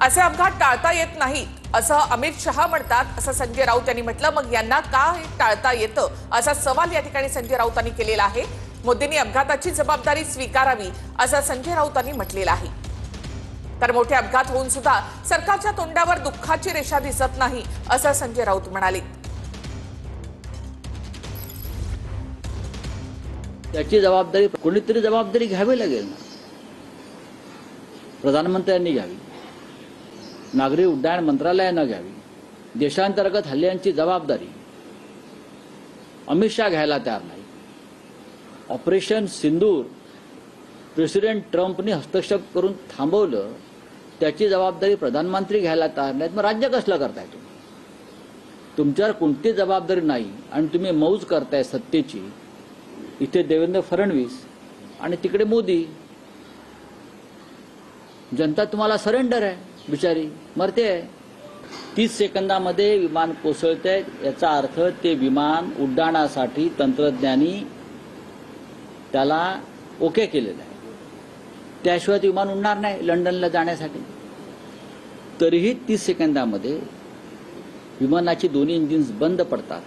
असे अपघात टाळता येत नाही असं अमित शहा म्हणतात असं संजय राऊत यांनी म्हटलं। मग यांना का टाळता येतं असा सवाल या ठिकाणी संजय राऊतांनी केलेला आहे। मोदींनी अपघाताची जबाबदारी स्वीकारावी असं संजय राऊतांनी म्हटलेलं आहे। तर मोठे अपघात होऊन सुद्धा सरकारच्या तोंडावर दुःखाची रेषा दिसत नाही असं संजय राऊत म्हणाले। त्याची जबाबदारी कोणीतरी जबाबदारी घ्यावी लागेल ना। प्रधानमंत्र्यांनी घ्यावी, नागरी उड्डाण मंत्रालयाने घ्यावी। देशांतर्गत हल्ल्यांची जबाबदारी अमित शहा घ्यायला तयार नाही। ऑपरेशन सिंदूर प्रेसिडेंट ट्रम्पने हस्तक्षेप करून थांबवलं, त्याची जबाबदारी प्रधानमंत्री घ्यायला तयार नाहीत। मग राज्य कसलं करताय तुम्ही? तुमच्यावर कोणती जबाबदारी नाही आणि तुम्ही मौज करताय सत्तेची। इथे देवेंद्र फडणवीस आणि तिकडे मोदी। जनता तुम्हाला सरेंडर आहे, बिचारी मरते आहे। 30 सेकंदामध्ये विमान कोसळतंय, याचा अर्थ ते विमान उड्डाणासाठी तंत्रज्ञानी त्याला ओके केलेलं आहे। त्याशिवाय ते विमान उडणार नाही लंडनला जाण्यासाठी। तरीही 30 सेकंदामध्ये विमानाची दोन्ही इंजिन्स बंद पडतात।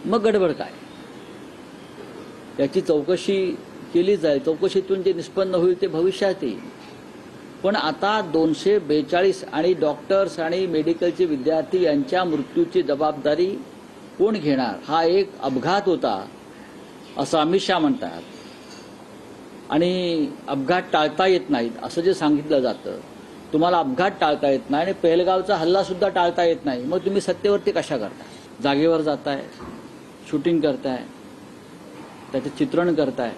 मग गडबड काय? याची चौकशी केली जाईल। चौकशीतून जे निष्पन्न होईल ते भविष्यात येईल। पण आता 242 आणि डॉक्टर्स आणि मेडिकलचे विद्यार्थी यांच्या मृत्यूची जबाबदारी कोण घेणार? हा एक अपघात होता असं अमित शहा म्हणतात आणि अपघात टाळता येत नाहीत असं जे सांगितलं जातं। तुम्हाला अपघात टाळता येत नाही आणि पहलगावचा हल्ला सुद्धा टाळता येत नाही, मग तुम्ही सत्तेवरती कशा करताय? जागेवर जाताय, शूटिंग करताय, त्याचे चित्रण करताय।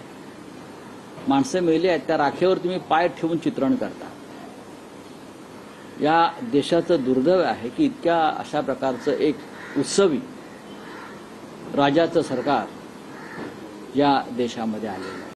माणसं मेली आहेत, त्या राखेवर तुम्ही पाय ठेवून चित्रण करता। या देशाचं दुर्दैव आहे की इतक्या अशा प्रकारचं एक उत्सवी राजाचं सरकार या देशामध्ये आलेलं आहे।